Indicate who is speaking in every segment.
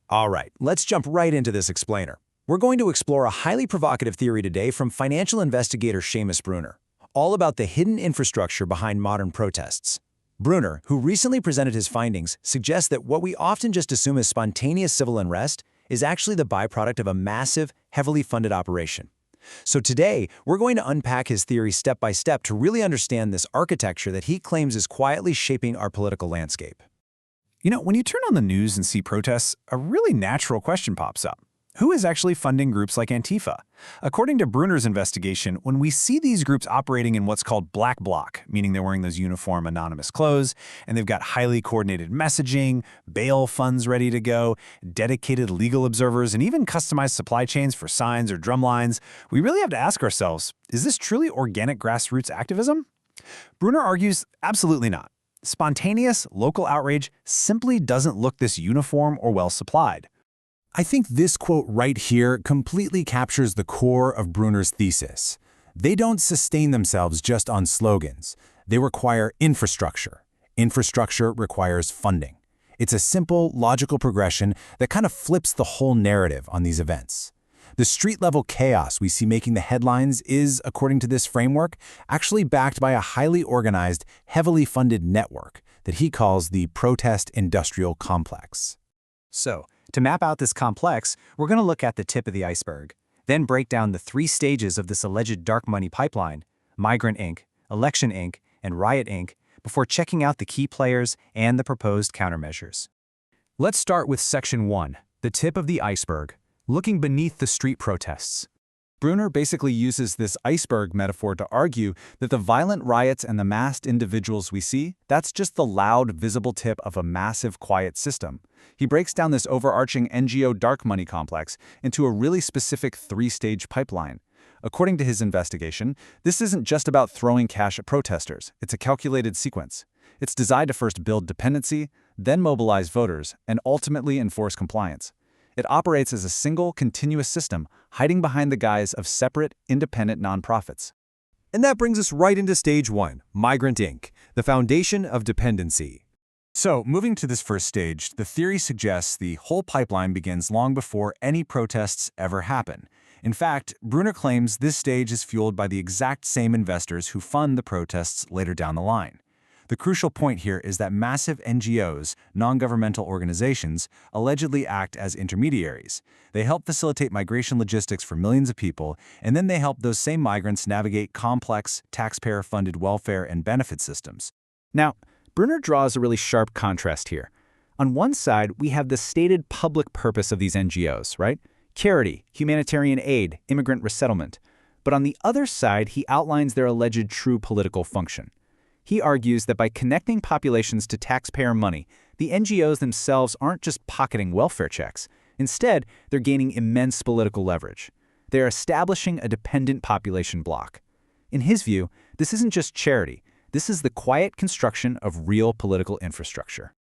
Speaker 1: All right, let's jump right into this explainer. We're going to explore a highly provocative theory today from financial investigator Seamus Bruner, all about the hidden infrastructure behind modern protests. Bruner, who recently presented his findings, suggests that what we often just assume as spontaneous civil unrest is actually the byproduct of a massive, heavily funded operation. So today, we're going to unpack his theory step by step to really understand this architecture that he claims is quietly shaping our political landscape.
Speaker 2: You know, when you turn on the news and see protests, a really natural question pops up. Who is actually funding groups like Antifa? According to Bruner's investigation, when we see these groups operating in what's called black bloc, meaning they're wearing those uniform anonymous clothes, and they've got highly coordinated messaging, bail funds ready to go, dedicated legal observers, and even customized supply chains for signs or drum lines, we really have to ask ourselves, is this truly organic grassroots activism? Bruner argues absolutely not. Spontaneous, local outrage simply doesn't look this uniform or well-supplied.
Speaker 3: I think this quote right here completely captures the core of Bruner's thesis. They don't sustain themselves just on slogans. They require infrastructure. Infrastructure requires funding. It's a simple, logical progression that kind of flips the whole narrative on these events. The street-level chaos we see making the headlines is, according to this framework, actually backed by a highly organized, heavily funded network that he calls the protest industrial complex.
Speaker 4: So, to map out this complex, we're going to look at the tip of the iceberg, then break down the three stages of this alleged dark money pipeline, Migrant Inc., Election Inc., and Riot Inc., before checking out the key players and the proposed countermeasures. Let's start with Section 1, the tip of the iceberg, looking beneath the street protests. Bruner basically uses this iceberg metaphor to argue that the violent riots and the massed individuals we see, that's just the loud, visible tip of a massive, quiet system. He breaks down this overarching NGO dark money complex into a really specific three-stage pipeline. According to his investigation, this isn't just about throwing cash at protesters. It's a calculated sequence. It's designed to first build dependency, then mobilize voters, and ultimately enforce compliance. It operates as a single, continuous system, hiding behind the guise of separate, independent nonprofits.
Speaker 1: And that brings us right into Stage 1, Migrant Inc., the foundation of dependency.
Speaker 2: So, moving to this first stage, the theory suggests the whole pipeline begins long before any protests ever happen. In fact, Bruner claims this stage is fueled by the exact same investors who fund the protests later down the line. The crucial point here is that massive NGOs, non-governmental organizations, allegedly act as intermediaries. They help facilitate migration logistics for millions of people, and then they help those same migrants navigate complex, taxpayer-funded welfare and benefit systems.
Speaker 4: Now, Bruner draws a really sharp contrast here. On one side, we have the stated public purpose of these NGOs, right? Charity, humanitarian aid, immigrant resettlement. But on the other side, he outlines their alleged true political function. He argues that by connecting populations to taxpayer money, the NGOs themselves aren't just pocketing welfare checks. Instead, they're gaining immense political leverage. They're establishing a dependent population bloc. In his view, this isn't just charity. This is the quiet construction of real political infrastructure.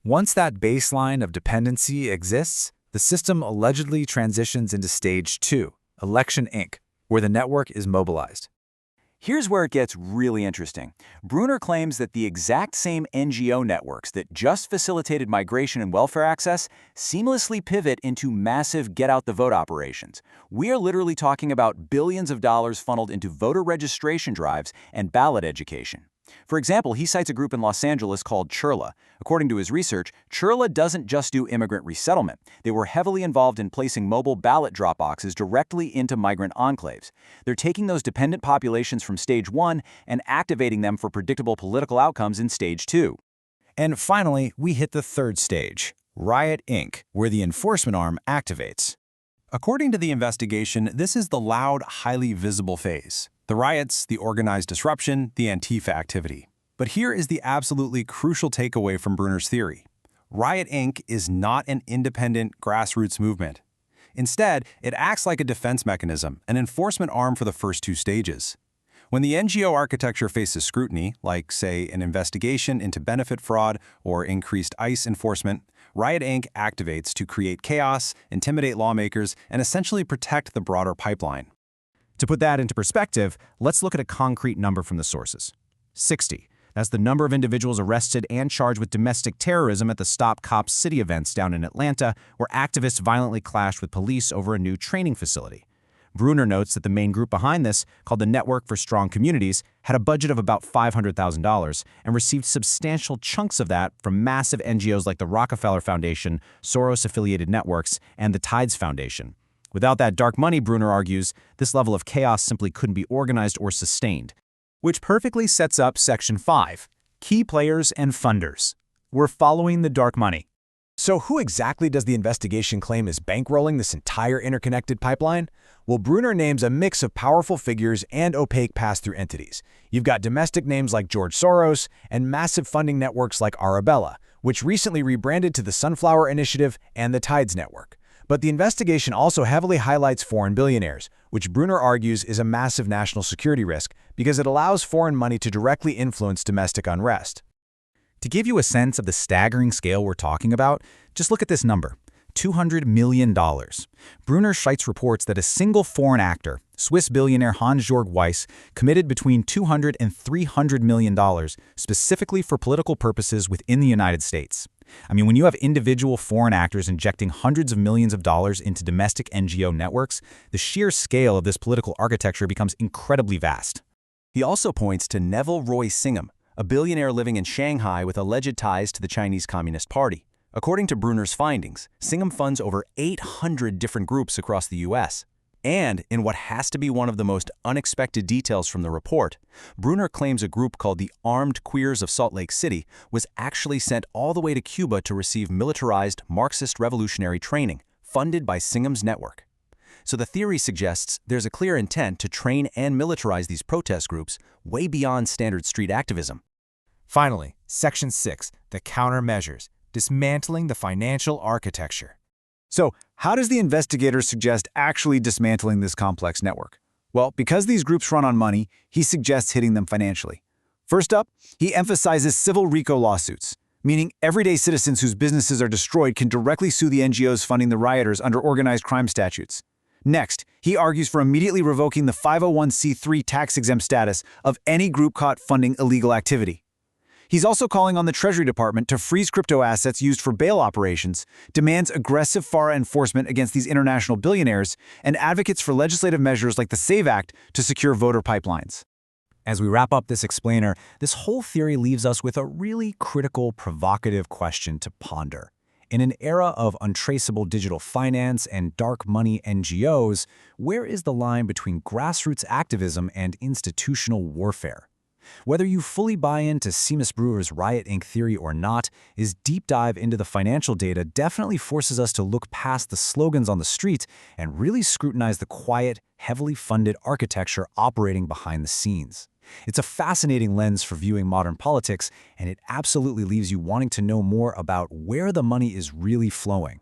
Speaker 1: Once that baseline of dependency exists, the system allegedly transitions into Stage 2, Election Inc., where the network is mobilized. Here's where it gets really interesting. Bruner claims that the exact same NGO networks that just facilitated migration and welfare access seamlessly pivot into massive get-out-the-vote operations. We are literally talking about billions of dollars funneled into voter registration drives and ballot education. For example, he cites a group in Los Angeles called Churla. According to his research, Churla doesn't just do immigrant resettlement. They were heavily involved in placing mobile ballot drop boxes directly into migrant enclaves. They're taking those dependent populations from Stage 1 and activating them for predictable political outcomes in Stage 2.
Speaker 3: And finally, we hit the third stage, Riot Inc., where the enforcement arm activates. According to the investigation, this is the loud, highly visible phase. The riots, the organized disruption, the Antifa activity. But here is the absolutely crucial takeaway from Bruner's theory. Riot Inc. is not an independent grassroots movement. Instead, it acts like a defense mechanism, an enforcement arm for the first two stages. When the NGO architecture faces scrutiny, like, say, an investigation into benefit fraud or increased ICE enforcement, Riot Inc. activates to create chaos, intimidate lawmakers, and essentially protect the broader pipeline.
Speaker 4: To put that into perspective, let's look at a concrete number from the sources. 60.
Speaker 3: That's the number of individuals arrested and charged with domestic terrorism at the Stop Cop City events down in Atlanta, where activists violently clashed with police over a new training facility. Bruner notes that the main group behind this, called the Network for Strong Communities, had a budget of about $500,000 and received substantial chunks of that from massive NGOs like the Rockefeller Foundation, Soros-affiliated networks, and the Tides Foundation. Without that dark money, Bruner argues, this level of chaos simply couldn't be organized or sustained.
Speaker 2: Which perfectly sets up Section 5, Key Players and Funders. We're following the dark money.
Speaker 1: So who exactly does the investigation claim is bankrolling this entire interconnected pipeline? Well, Bruner names a mix of powerful figures and opaque pass-through entities. You've got domestic names like George Soros and massive funding networks like Arabella, which recently rebranded to the Sunflower Initiative and the Tides Network. But the investigation also heavily highlights foreign billionaires, which Bruner argues is a massive national security risk because it allows foreign money to directly influence domestic unrest.
Speaker 4: To give you a sense of the staggering scale we're talking about, just look at this number, $200 million. Bruner cites reports that a single foreign actor, Swiss billionaire Hans-Jörg Wyss, committed between $200 and $300 million specifically for political purposes within the United States. I mean, when you have individual foreign actors injecting hundreds of millions of dollars into domestic NGO networks, the sheer scale of this political architecture becomes incredibly vast.
Speaker 3: He also points to Neville Roy Singham, a billionaire living in Shanghai with alleged ties to the Chinese Communist Party. According to Bruner's findings, Singham funds over 800 different groups across the U.S. And in what has to be one of the most unexpected details from the report, Bruner claims a group called the Armed Queers of Salt Lake City was actually sent all the way to Cuba to receive militarized Marxist revolutionary training, funded by Singham's network. So the theory suggests there's a clear intent to train and militarize these protest groups way beyond standard street activism.
Speaker 1: Finally, Section 6, the countermeasures, dismantling the financial architecture.
Speaker 2: So, how does the investigator suggest actually dismantling this complex network? Well, because these groups run on money, he suggests hitting them financially. First up, he emphasizes civil RICO lawsuits, meaning everyday citizens whose businesses are destroyed can directly sue the NGOs funding the rioters under organized crime statutes. Next, he argues for immediately revoking the 501c3 tax-exempt status of any group caught funding illegal activity. He's also calling on the Treasury Department to freeze crypto assets used for bail operations, demands aggressive FARA enforcement against these international billionaires, and advocates for legislative measures like the SAVE Act to secure voter pipelines.
Speaker 4: As we wrap up this explainer, this whole theory leaves us with a really critical, provocative question to ponder. In an era of untraceable digital finance and dark money NGOs, where is the line between grassroots activism and institutional warfare? Whether you fully buy into Seamus Bruner's Riot Inc. theory or not, his deep dive into the financial data definitely forces us to look past the slogans on the street and really scrutinize the quiet, heavily funded architecture operating behind the scenes. It's a fascinating lens for viewing modern politics, and it absolutely leaves you wanting to know more about where the money is really flowing.